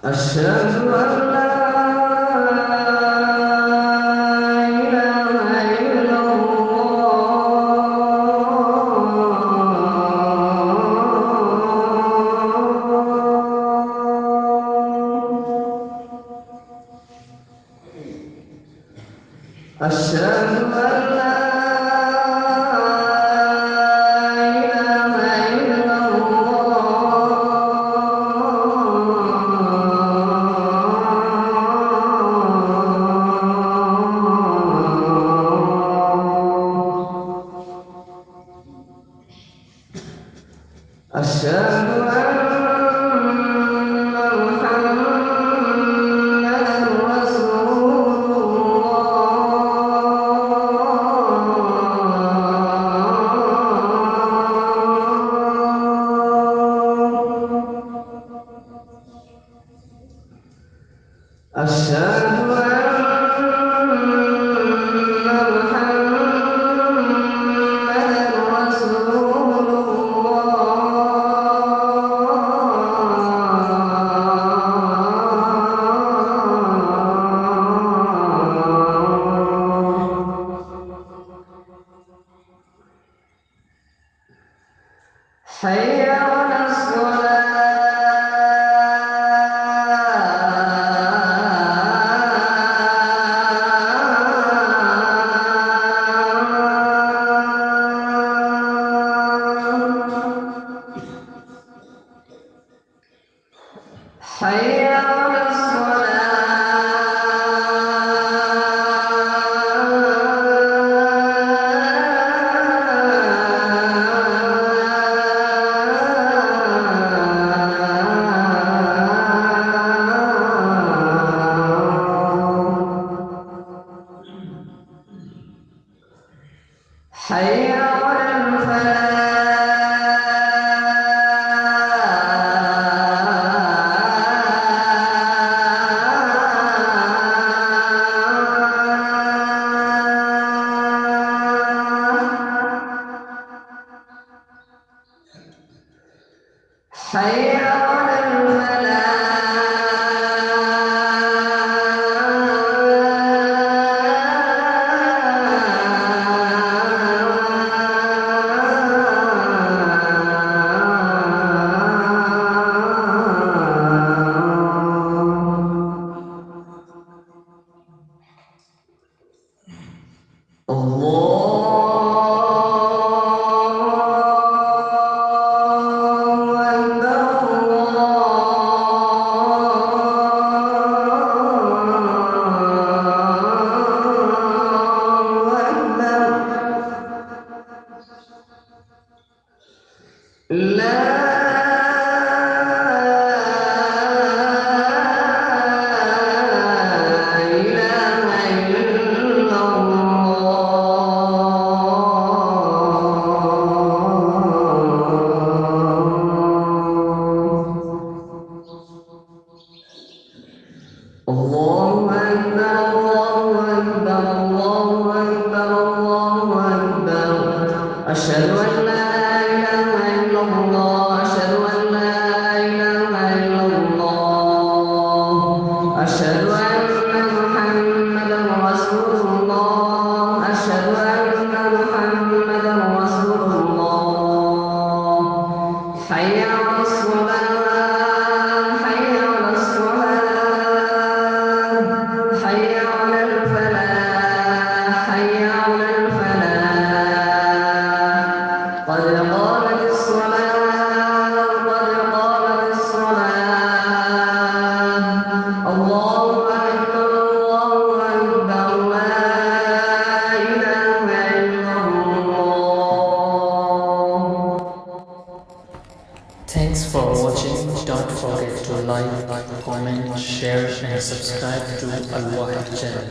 أشهد أن لا إله إلا الله. أشهد أن لا أشهد أن محمدًا رسول الله. أشهد حي على حي على حي على حي على أشهد أن لا إله إلا الله. أشهد أن لا إله إلا الله. أشهد أن محمدًا رسول الله. أشهد أن محمدًا رسول الله. حي على الصلاة. حي على الصلاة. حي على الفلاح. حي على الفلاح. Thanks for watching. Don't forget to like, comment, share and subscribe to Al Wahid channel.